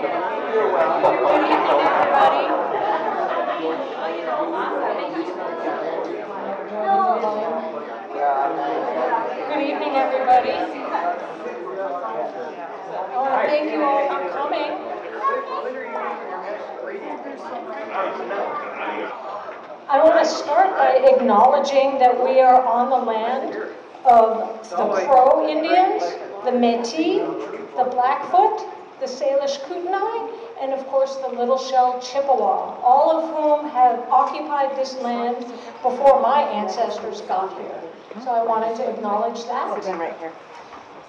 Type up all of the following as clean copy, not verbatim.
Good evening, everybody. I want to thank you all for coming. I want to start by acknowledging that we are on the land of the Crow Indians, the Métis, the Blackfoot, the Salish Kootenai, and of course the Little Shell Chippewa, all of whom have occupied this land before my ancestors got here. So I wanted to acknowledge that. Right here.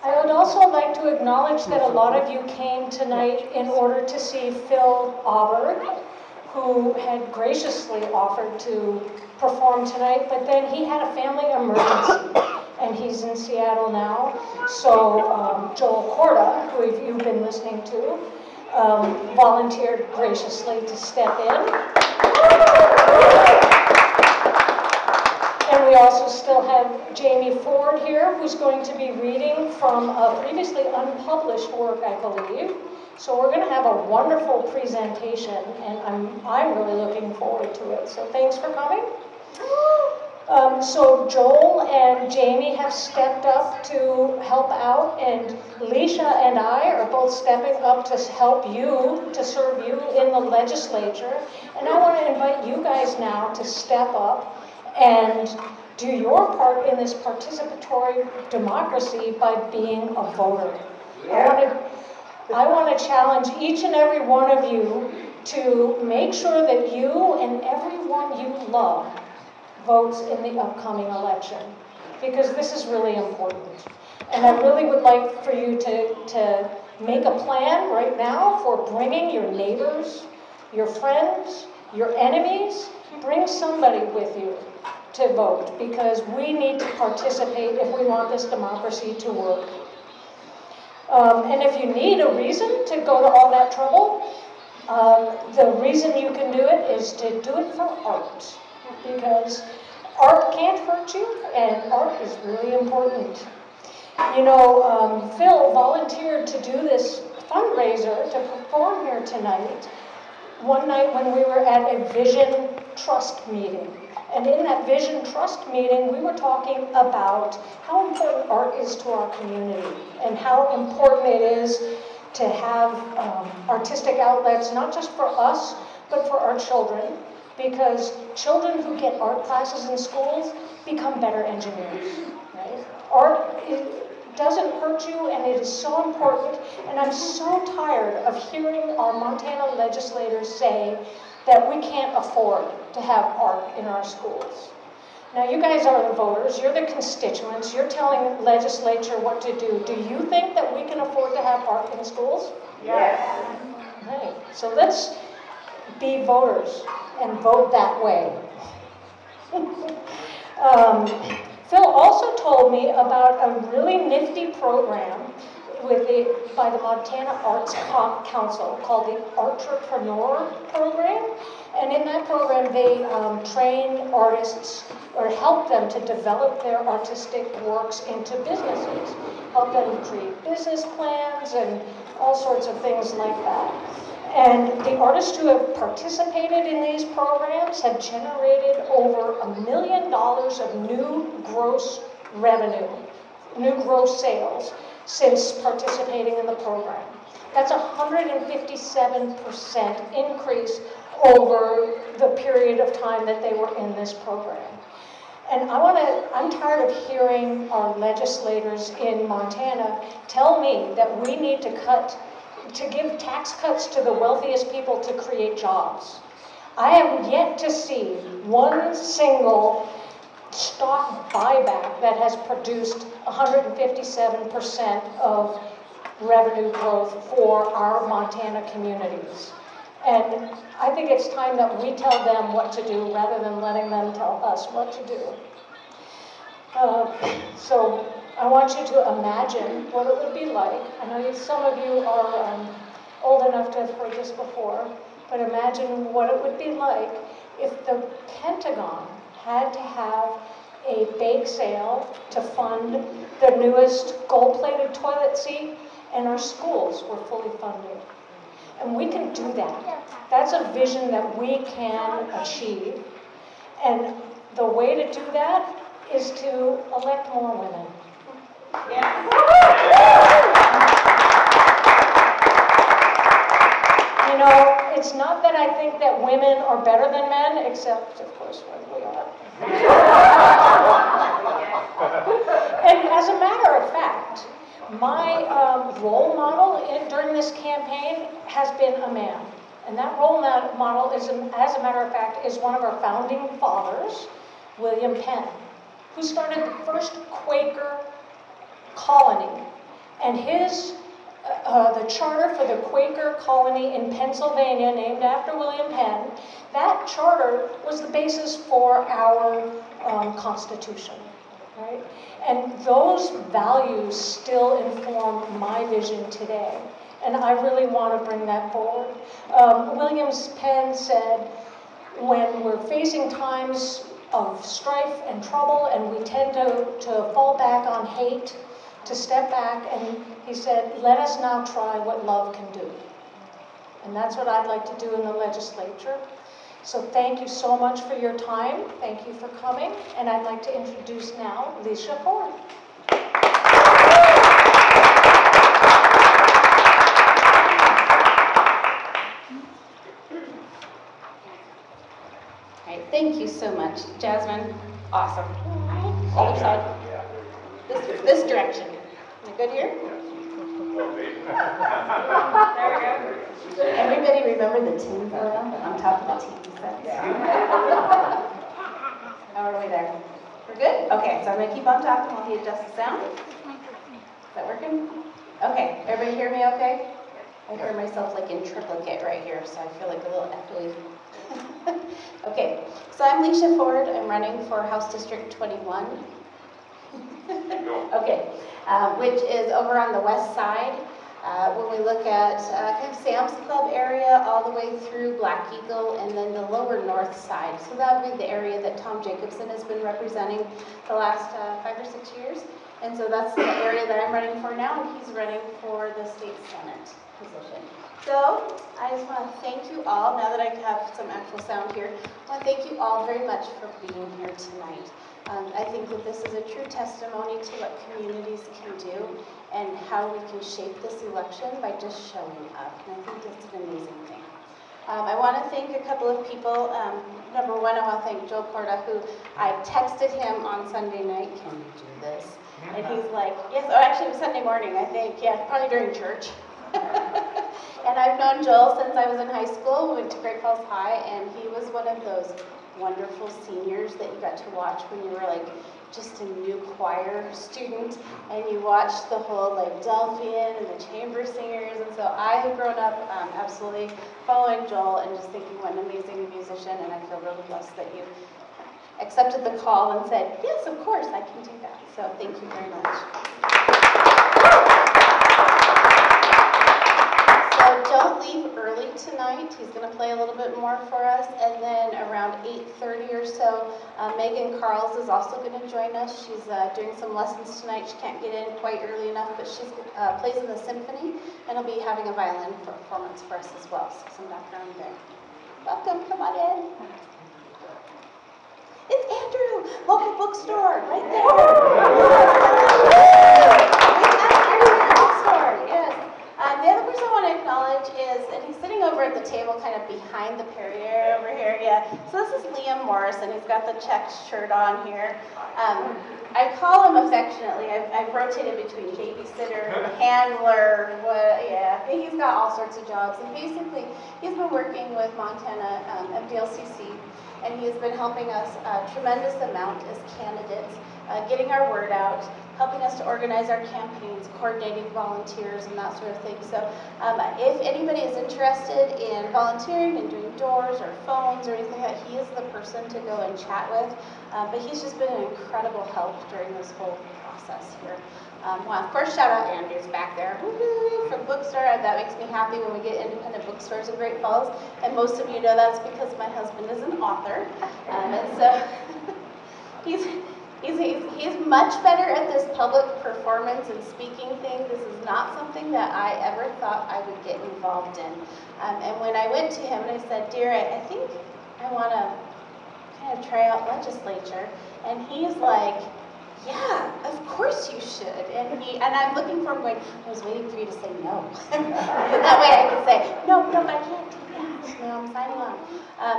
I would also like to acknowledge that a lot of you came tonight in order to see Phil Auberg, who had graciously offered to perform tonight, but then he had a family emergency, and he's in Seattle now. So Joel Corda, who you've been listening to, volunteered graciously to step in. And we also still have Jamie Ford here, who's going to be reading from a previously unpublished work, I believe. So we're going to have a wonderful presentation, and I'm really looking forward to it. So thanks for coming. So Joel and Jamie have stepped up to help out, and Leesha and I are both stepping up to help you, to serve you in the legislature. And I want to invite you guys now to step up and do your part in this participatory democracy by being a voter. Yeah. I want to challenge each and every one of you to make sure that you and everyone you love votes in the upcoming election, because this is really important. And I really would like for you to make a plan right now for bringing your neighbors, your friends, your enemies, bring somebody with you to vote, because we need to participate if we want this democracy to work. And if you need a reason to go to all that trouble, the reason you can do it is to do it for art, because art can't hurt you, and art is really important. You know, Phil volunteered to do this fundraiser to perform here tonight, one night when we were at a Vision Trust meeting. And in that Vision Trust meeting, we were talking about how important art is to our community, and how important it is to have artistic outlets, not just for us, but for our children, because children who get art classes in schools become better engineers. Right? Art doesn't hurt you, and it is so important, and I'm so tired of hearing our Montana legislators say that we can't afford to have art in our schools. Now, you guys are the voters, you're the constituents, you're telling the legislature what to do. Do you think that we can afford to have art in schools? Yes. Right, so let's be voters and vote that way. Phil also told me about a really nifty program by the Montana Arts Council called the Entrepreneur Program. And in that program, they train artists, or help them to develop their artistic works into businesses, help them create business plans and all sorts of things like that. And the artists who have participated in these programs have generated over $1 million of new gross revenue, new gross sales, since participating in the program. That's a 157% increase over the period of time that they were in this program. And I'm tired of hearing our legislators in Montana tell me that we need to give tax cuts to the wealthiest people to create jobs. I have yet to see one single stock buyback that has produced 157% of revenue growth for our Montana communities. And I think it's time that we tell them what to do rather than letting them tell us what to do. So I want you to imagine what it would be like. I know some of you are old enough to have heard this before, but imagine what it would be like if the Pentagon had to have a bake sale to fund the newest gold-plated toilet seat, and our schools were fully funded. And we can do that. That's a vision that we can achieve. And the way to do that is to elect more women. Yeah. You know, it's not that I think that women are better than men, except, of course, when we are. And as a matter of fact, my role model during this campaign has been a man. And that role model, is, as a matter of fact, is one of our founding fathers, William Penn, who started the first Quaker colony. And his, the charter for the Quaker colony in Pennsylvania, named after William Penn, that charter was the basis for our Constitution, right? And those values still inform my vision today. And I really want to bring that forward. William Penn said, when we're facing times of strife and trouble and we tend to fall back on hate, to step back, and he said, let us now try what love can do. And that's what I'd like to do in the legislature. So thank you so much for your time. Thank you for coming. And I'd like to introduce now Leesha Ford. Thank you so much, Jasmine. Awesome. Other side. This direction. Am I good here? There we go. Everybody remember the tin foil on top of the TV set? How are we there? We're good? Okay, so I'm going to keep on talking while he adjusts the sound. Is that working? Okay, everybody hear me okay? I hear myself like in triplicate right here, so I feel like a little echoey. Okay, so I'm Leesha Ford. I'm running for House District 21. Okay, which is over on the west side. When we look at kind of Sam's Club area all the way through Black Eagle and then the lower north side. So that would be the area that Tom Jacobson has been representing the last 5 or 6 years. And so that's the area that I'm running for now, and he's running for the state senate position. So I just want to thank you all, now that I have some actual sound here, I want to thank you all very much for being here tonight. I think that this is a true testimony to what communities can do and how we can shape this election by just showing up. And I think that's an amazing thing. I want to thank a couple of people. Number one, I want to thank Joel Korda, who I texted him on Sunday night, can you do this? And he's like, yes, oh, actually it was Sunday morning, I think, yeah, probably during church. And I've known Joel since I was in high school. We went to Great Falls High, and he was one of those wonderful seniors that you got to watch when you were like just a new choir student, and you watched the whole like Delphian and the chamber singers. And so I have grown up absolutely following Joel and just thinking what an amazing musician, and I feel really blessed that you accepted the call and said, yes, of course, I can do that. So thank you very much. So don't leave early tonight. He's going to play a little bit more for us. And then around 8:30 or so, Megan Carls is also going to join us. She's doing some lessons tonight. She can't get in quite early enough, but she plays in the symphony and will be having a violin performance for us as well. So some background there. Welcome. Come on in. It's Andrew, local bookstore, right there. Bookstore, yes. The other person I want to acknowledge is, and he's sitting over at the table kind of behind the Perrier over here, yeah. So this is Liam Morrison. He's got the checked shirt on here. I call him affectionately, I've rotated between babysitter, handler, yeah, he's got all sorts of jobs. And basically, he's been working with Montana MDLCC, and he has been helping us a tremendous amount as candidates, getting our word out, helping us to organize our campaigns, coordinating volunteers and that sort of thing. So if anybody is interested in volunteering and doing doors or phones or anything like that, he is the person to go and chat with. But he's just been an incredible help during this whole process here. Well, of course, shout out Andrew's back there. Woo-hoo, from Bookstore. That makes me happy when we get independent bookstores in Great Falls. And most of you know that's because my husband is an author. And so He's much better at this public performance and speaking thing. This is not something that I ever thought I would get involved in. And when I went to him and I said, dear, I think I want to kind of try out legislature. And he's like, yeah, of course you should. And I'm looking for him going, I was waiting for you to say no. That way I can say, no, I can't do that. No, I'm signing on.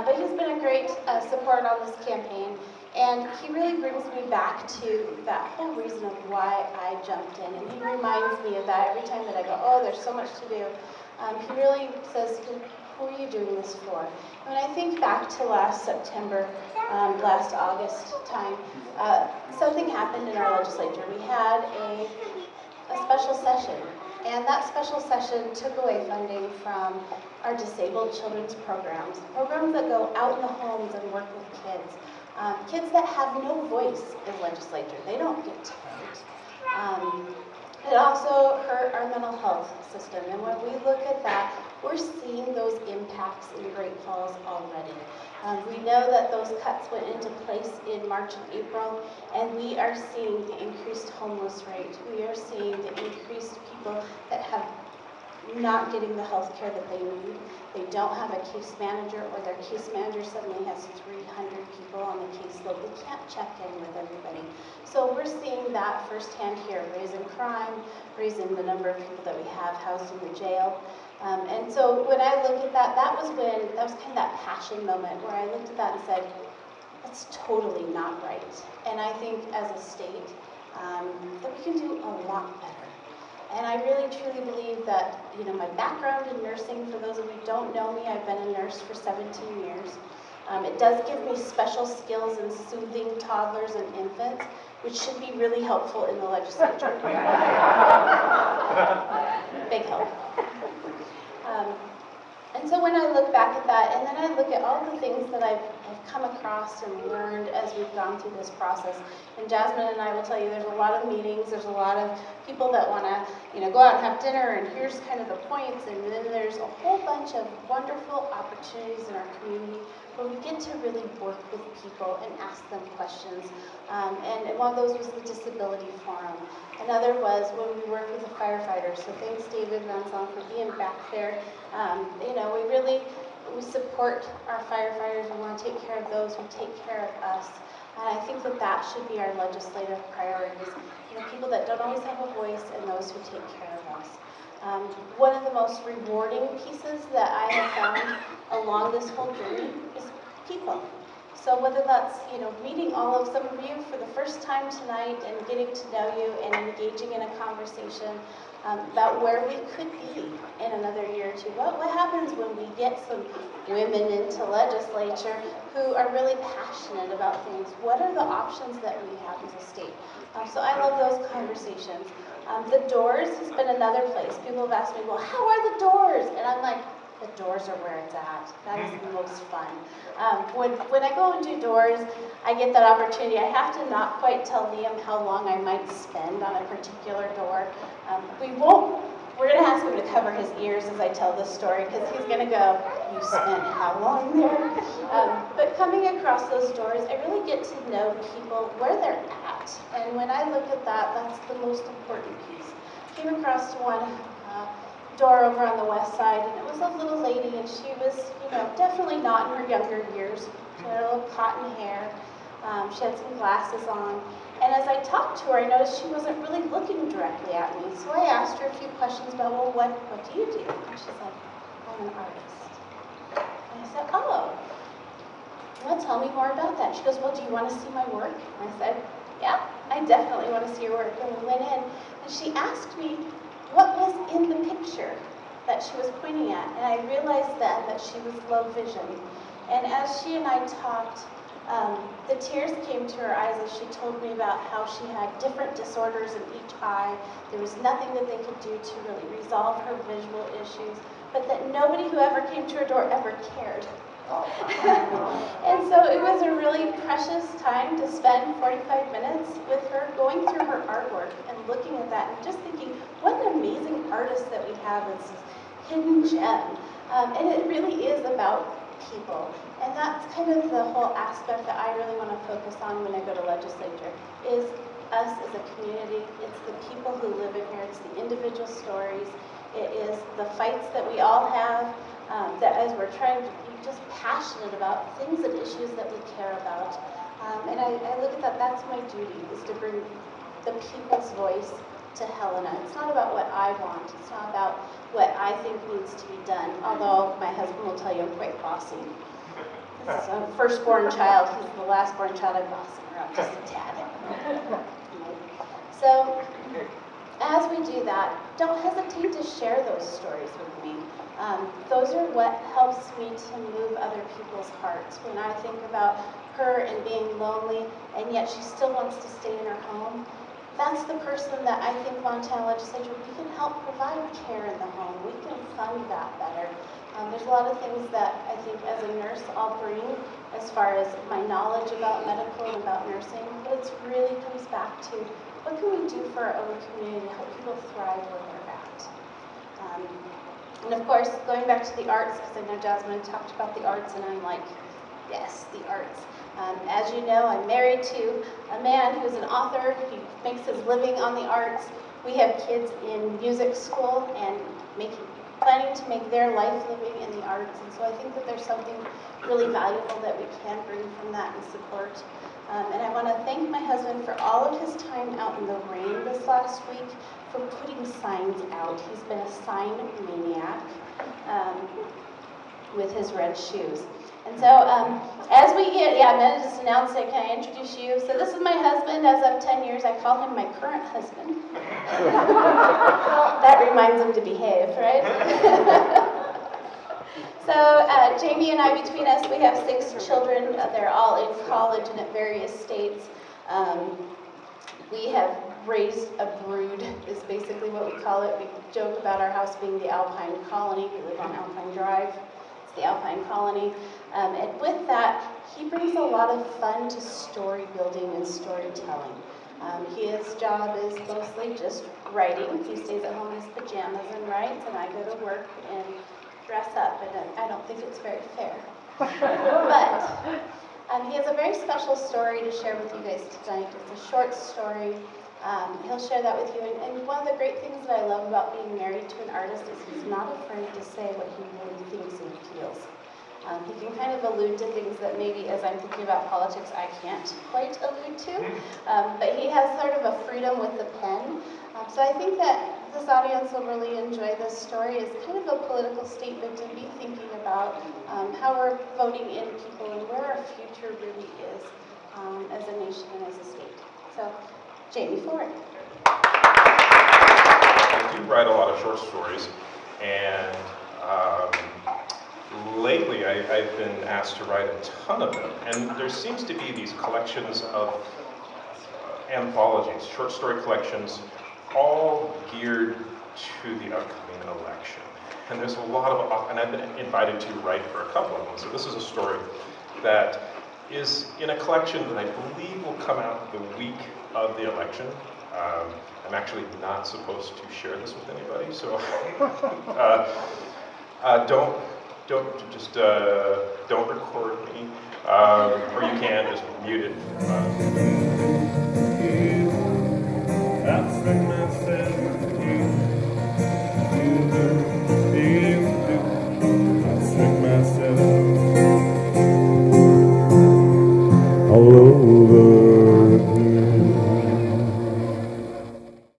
But he's been a great support on this campaign. And he really brings me back to that whole reason of why I jumped in. And he reminds me of that every time that I go, oh, there's so much to do. He really says, who are you doing this for? And when I think back to last September, last August time, something happened in our legislature. We had a special session. And that special session took away funding from our disabled children's programs that go out in the homes and work with kids. Kids that have no voice in legislature, they don't get to vote. It also hurt our mental health system, and when we look at that, we're seeing those impacts in Great Falls already. We know that those cuts went into place in March and April, and we are seeing the increased homeless rate. We are seeing the increased people that have not getting the health care that they need. They don't have a case manager, or their case manager suddenly has 300 people on the caseload. They can't check in with everybody. So we're seeing that firsthand here, raising crime, raising the number of people that we have housed in the jail. And so when I look at that, that was kind of that passion moment where I looked at that and said, that's totally not right. And I think as a state, that we can do a lot better. And I really truly believe that, my background in nursing, for those of you who don't know me, I've been a nurse for 17 years. It does give me special skills in soothing toddlers and infants, which should be really helpful in the legislature. Big help. And so when I look back at that, and then I look at all the things that I've come across and learned as we've gone through this process, and Jasmine and I will tell you there's a lot of meetings, there's a lot of people that want to, go out and have dinner, and here's kind of the points, and then there's a whole bunch of wonderful opportunities in our community where we get to really work with people and ask them questions. And one of those was the Disability Forum. Another was when we worked with the firefighters. So thanks, David Manson, for being back there. We support our firefighters. We want to take care of those who take care of us. And I think that should be our legislative priorities. People that don't always have a voice and those who take care of us. One of the most rewarding pieces that I have found along this whole journey is people. So whether that's, meeting all of some of you for the first time tonight and getting to know you and engaging in a conversation about where we could be in another year or two. What happens when we get some women into legislature who are really passionate about things? What are the options that we have as a state? So I love those conversations. The doors has been another place. People have asked me, well, how are the doors? And I'm like, the doors are where it's at. That is the most fun. When I go and do doors, I get that opportunity. I have to not quite tell Liam how long I might spend on a particular door. We're going to ask him to cover his ears as I tell this story, because he's going to go, you spent how long there? But coming across those doors, I really get to know people where they're at. And when I look at that, that's the most important piece. Came across one door over on the west side, and it was a little lady, and she was, definitely not in her younger years. She had a little cotton hair. She had some glasses on. And as I talked to her, I noticed she wasn't really looking directly at me. So I asked her a few questions about, well, what do you do? And she's like, I'm an artist. And I said, oh, well, tell me more about that. She goes, well, do you want to see my work? And I said, yeah, I definitely want to see your work. And we went in, and she asked me what was in the picture that she was pointing at. And I realized then that she was low vision. And as she and I talked, the tears came to her eyes as she told me about how she had different disorders in each eye. There was nothing that they could do to really resolve her visual issues, but that nobody who ever came to her door ever cared. And so it was a really precious time to spend 45 minutes with her, going through her artwork and looking at that and just thinking, what an amazing artist that we have, this hidden gem. And it really is about people. And that's kind of the whole aspect that I really want to focus on when I go to legislature, is us as a community. It's the people who live in here. It's the individual stories. It is the fights that we all have, that as we're trying to be just passionate about things and issues that we care about. And I look at that, that's my duty, is to bring the people's voice to Helena. It's not about what I want. It's not about what I think needs to be done, although my husband will tell you I'm quite bossy. This is a firstborn child. He's the lastborn child. I'm bossing her up just a tad. So, as we do that, don't hesitate to share those stories with me. Those are what helps me to move other people's hearts. When I think about her and being lonely, and yet she still wants to stay in her home, that's the person that I think Montana Legislature, we can help provide care in the home. We can fund that better. There's a lot of things that I think as a nurse I'll bring as far as my knowledge about medical and about nursing, but it really comes back to what can we do for our own community to help people thrive where they're at. And of course, going back to the arts, because I know Jasmine talked about the arts, and I'm like, yes, the arts. As you know, I'm married to a man who's an author. He makes his living on the arts. We have kids in music school and planning to make their life living in the arts. And so I think that there's something really valuable that we can bring from that and support. And I want to thank my husband for all of his time out in the rain this last week, for putting signs out. He's been a sign maniac with his red shoes. And so, as we get, I'm going to just announce it. Can I introduce you? So this is my husband as of 10 years. I call him my current husband. That reminds him to behave, right? So Jamie and I, between us, we have 6 children. They're all in college and at various states. We have raised a brood, is basically what we call it. We joke about our house being the Alpine Colony. We live on Alpine Drive. It's the Alpine Colony. And with that, he brings a lot of fun to story building and storytelling. His job is mostly just writing. He stays at home in his pajamas and writes, and I go to work and dress up, and I don't think it's very fair. But he has a very special story to share with you guys tonight. It's a short story. He'll share that with you. And one of the great things that I love about being married to an artist is he's not afraid to say what he really thinks and feels. He can kind of allude to things that maybe, as I'm thinking about politics, I can't quite allude to. But he has sort of a freedom with the pen. So I think that this audience will really enjoy this story. It's kind of a political statement to be thinking about how we're voting in people and where our future really is as a nation and as a state. So, Jamie Ford. I do write a lot of short stories, and lately I've been asked to write a ton of them, and there seems to be these collections of anthologies, short story collections, all geared to the upcoming election. And there's a lot of, and I've been invited to write for a couple of them. So this is a story that is in a collection that I believe will come out the week of the election. I'm actually not supposed to share this with anybody, so don't record me, or you can just mute it.